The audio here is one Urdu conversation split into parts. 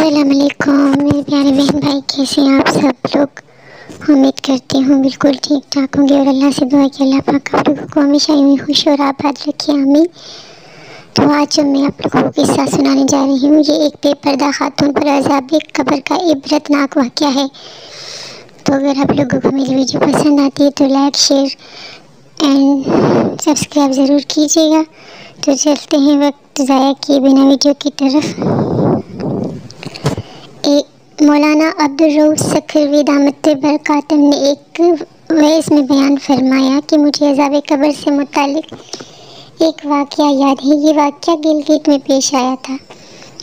السلام علیکم میرے پیارے بہن بھائی، کیسے ہیں آپ سب لوگ؟ امید کرتی ہوں بالکل ٹھیک ٹھاک ہوں گے، اور اللہ سے دعا کہ اللہ پاک آپ لوگوں کو ہمیشہ یوں خوش اور آباد رکھے، آمین۔ تو آج میں آپ لوگوں کو قصہ سنانے جا رہی ہوں۔ یہ ایک بے پردہ خاتون پر عذاب قبر کا عبرتناک واقعہ ہے۔ تو اگر آپ لوگوں کو میری ویڈیو پسند آتی ہے تو لائک، شیئر اینڈ سبسکرائب ضرور کیجیے گا۔ تو چلتے ہیں وقت ضائع کیے بنا ویڈیو کی طرف۔ مولانا عبدالرؤف سکھروی دامت برکاتہ نے ایک وعظ میں بیان فرمایا کہ مجھے عذاب قبر سے متعلق ایک واقعہ یاد ہے۔ یہ واقعہ گلگت میں پیش آیا تھا۔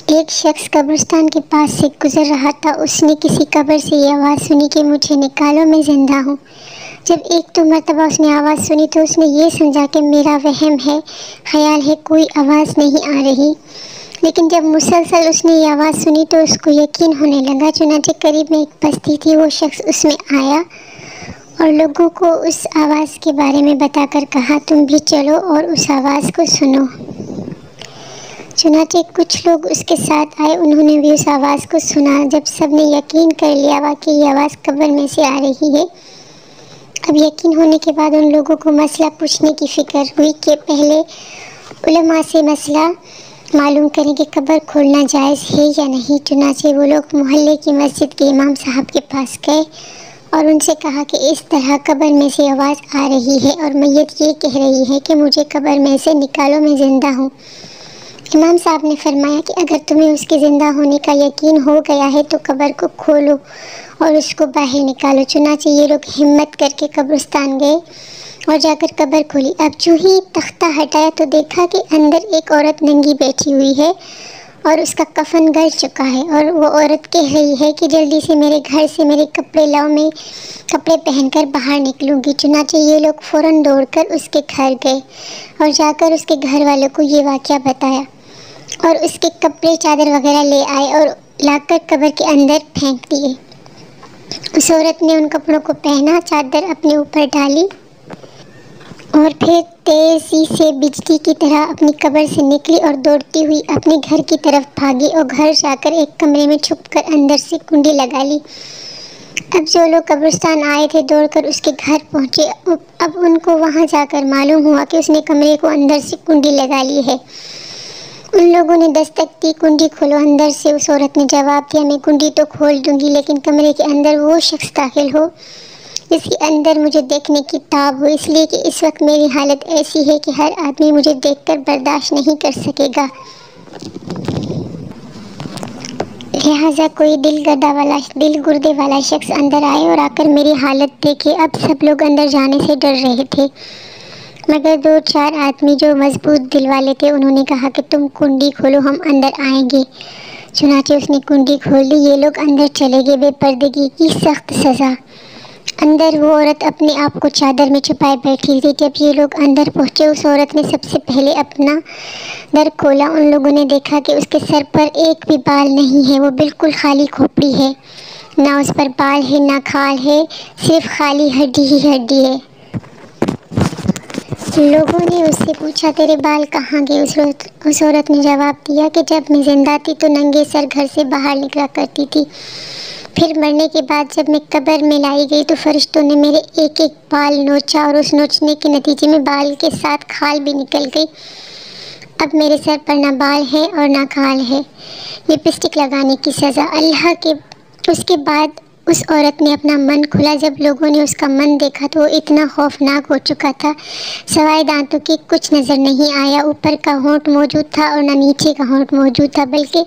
ایک شخص قبرستان کے پاس سے گزر رہا تھا۔ اس نے کسی قبر سے یہ آواز سنی کہ مجھے نکالو، میں زندہ ہوں۔ جب ایک دو مرتبہ اس نے آواز سنی تو اس نے یہ سمجھا کہ میرا وہم ہے، خیال ہے، کوئی آواز نہیں آ رہی۔ لیکن جب مسلسل اس نے یہ آواز سنی تو اس کو یقین ہونے لگا۔ چنانچہ قریب میں ایک بستی تھی، وہ شخص اس میں آیا اور لوگوں کو اس آواز کے بارے میں بتا کر کہا، تم بھی چلو اور اس آواز کو سنو۔ چنانچہ کچھ لوگ اس کے ساتھ آئے، انہوں نے بھی اس آواز کو سنا۔ جب سب نے یقین کر لیا کہ یہ آواز قبر میں سے آ رہی ہے، اب یقین ہونے کے بعد ان لوگوں کو مسئلہ پوچھنے کی فکر ہوئی کہ پہلے علماء سے مسئلہ معلوم کریں کہ قبر کھولنا جائز ہے یا نہیں۔ چنانچہ وہ لوگ محلے کی مسجد کے امام صاحب کے پاس گئے اور ان سے کہا کہ اس طرح قبر میں سے آواز آ رہی ہے اور میت یہ کہہ رہی ہے کہ مجھے قبر میں سے نکالو، میں زندہ ہوں۔ امام صاحب نے فرمایا کہ اگر تمہیں اس کے زندہ ہونے کا یقین ہو گیا ہے تو قبر کو کھولو اور اس کو باہر نکالو۔ چنانچہ یہ لوگ ہمت کر کے قبرستان گئے اور جا کر قبر کھولی۔ اب جو ہی تختہ ہٹایا تو دیکھا کہ اندر ایک عورت ننگی بیٹھی ہوئی ہے اور اس کا کفن گل چکا ہے، اور وہ عورت کہہ رہی ہے کہ جلدی سے میرے گھر سے میرے کپڑے لاؤ، میں کپڑے پہن کر باہر نکلوں گی۔ چنانچہ یہ لوگ فوراً دوڑ کر اس کے گھر گئے اور جا کر اس کے گھر والوں کو یہ واقعہ بتایا اور اس کے کپڑے چادر وغیرہ لے آئے اور لا کر قبر کے اندر پھینک دیے۔ اس عورت نے ان کپڑوں کو پہنا، چادر اپنے اوپر ڈالی اور پھر تیزی سے بجلی کی طرح اپنی قبر سے نکلی اور دوڑتی ہوئی اپنے گھر کی طرف بھاگی اور گھر جا کر ایک کمرے میں چھپ کر اندر سے کنڈی لگا لی۔ اب جو لوگ قبرستان آئے تھے دوڑ کر اس کے گھر پہنچے۔ اب ان کو وہاں جا کر معلوم ہوا کہ اس نے کمرے کو اندر سے کنڈی لگا لی ہے۔ ان لوگوں نے دستک دی، کنڈی کھولو۔ اندر سے اس عورت نے جواب دیا، میں کنڈی تو کھول دوں گی لیکن کمرے کے اندر وہ شخص داخل ہو جس کے اندر مجھے دیکھنے کی تاب ہو، اس لیے کہ اس وقت میری حالت ایسی ہے کہ ہر آدمی مجھے دیکھ کر برداشت نہیں کر سکے گا، لہٰذا کوئی دل گردے والا شخص اندر آئے اور آ کر میری حالت دیکھے۔ اب سب لوگ اندر جانے سے ڈر رہے تھے مگر دو چار آدمی جو مضبوط دل والے تھے، انہوں نے کہا کہ تم کنڈی کھولو، ہم اندر آئیں گے۔ چنانچہ اس نے کنڈی کھول لی، یہ لوگ اندر چلے گئے۔ بے پردگی کی سخت سزا۔ اندر وہ عورت اپنے آپ کو چادر میں چھپائے بیٹھی تھی۔ جب یہ لوگ اندر پہنچے، اس عورت نے سب سے پہلے اپنا در کھولا۔ ان لوگوں نے دیکھا کہ اس کے سر پر ایک بھی بال نہیں ہے، وہ بالکل خالی کھوپڑی ہے، نہ اس پر بال ہے نہ کھال ہے، صرف خالی ہڈی ہی ہڈی ہے۔ لوگوں نے اس سے پوچھا، تیرے بال کہاں گئے؟ اس عورت نے جواب دیا کہ جب میں زندہ تھی تو ننگے سر گھر سے باہر نکلا کرتی تھی، پھر مرنے کے بعد جب میں قبر میں لائی گئی تو فرشتوں نے میرے ایک ایک بال نوچا اور اس نوچنے کے نتیجے میں بال کے ساتھ کھال بھی نکل گئی۔ اب میرے سر پر نہ بال ہے اور نہ کھال ہے۔ لپسٹک لگانے کی سزا۔ اس کے بعد اس عورت نے اپنا من کھولا۔ جب لوگوں نے اس کا من دیکھا تو وہ اتنا خوفناک ہو چکا تھا، سوائے دانتوں کے کچھ نظر نہیں آیا۔ اوپر کا ہونٹ موجود تھا اور نہ نیچے کا ہونٹ موجود تھا، بلکہ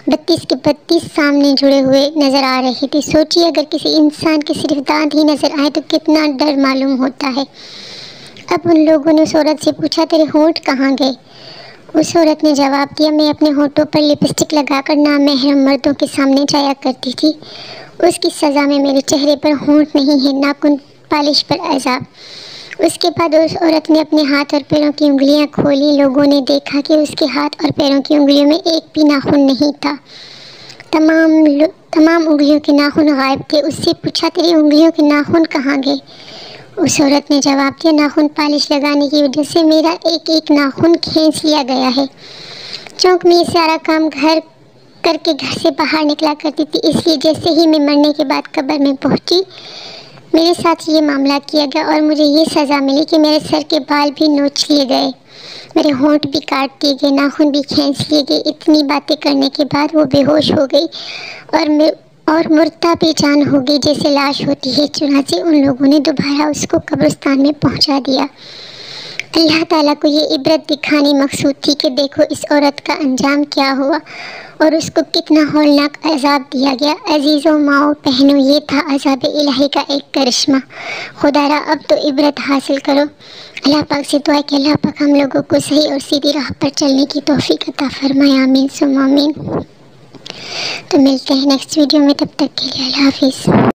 32 کے 32 سامنے جڑے ہوئے نظر آ رہے تھے۔ سوچیے اگر کسی انسان کے صرف دانت ہی نظر آئے تو کتنا ڈر معلوم ہوتا ہے۔ اب ان لوگوں نے اس عورت سے پوچھا، تیرے ہونٹ کہاں گئے؟ اس عورت نے جواب دیا، میں اپنے ہونٹوں پر لپسٹک لگا کر نامحرم مردوں کے سامنے جایا کرتی تھی، اس کی سزا میں میرے چہرے پر ہونٹ نہیں ہے، ناخن پالش پر عذاب۔ اس کے بعد اس عورت نے اپنے ہاتھ اور پیروں کی انگلیاں کھولی۔ لوگوں نے دیکھا کہ اس کے ہاتھ اور پیروں کی انگلیوں میں ایک بھی ناخن نہیں تھا، تمام انگلیوں کے ناخن غائب تھے۔ اس سے پوچھا، تیری انگلیوں کے ناخن کہاں گئے؟ اس عورت نے جواب دیا، ناخن پالش لگانے کی وجہ سے میرا ایک ایک ناخن کھینچ لیا گیا ہے۔ چونکہ میں یہ سارا کام گھر کر کے گھر سے باہر نکلا کرتی تھی، اس لیے جیسے ہی میں مرنے کے بعد قبر میں پہنچی میرے ساتھ یہ معاملہ کیا گیا اور مجھے یہ سزا ملی کہ میرے سر کے بال بھی نوچ لیے گئے، میرے ہونٹ بھی کاٹ دیے گئے، ناخن بھی کھینچ لیے گئے۔ اتنی باتیں کرنے کے بعد وہ بے ہوش ہو گئی اور مردہ بے جان ہو گئی جیسے لاش ہوتی ہے۔ چنانچہ ان لوگوں نے دوبارہ اس کو قبرستان میں پہنچا دیا۔ اللہ تعالیٰ کو یہ عبرت دکھانی مقصود تھی کہ دیکھو اس عورت کا انجام کیا ہوا اور اس کو کتنا ہولناک عذاب دیا گیا۔ عزیزوں، ماؤں، بہنوں، یہ تھا عذاب الہی کا ایک کرشمہ۔ خدا را اب تو عبرت حاصل کرو۔ اللہ پاک سے دعا کہ اللہ پاک ہم لوگوں کو صحیح اور سیدھی راہ پر چلنے کی توفیق عطا فرمائے، آمین ثم آمین۔ تو ملتے ہیں نیکسٹ ویڈیو میں، تب تک کے لیے اللہ حافظ۔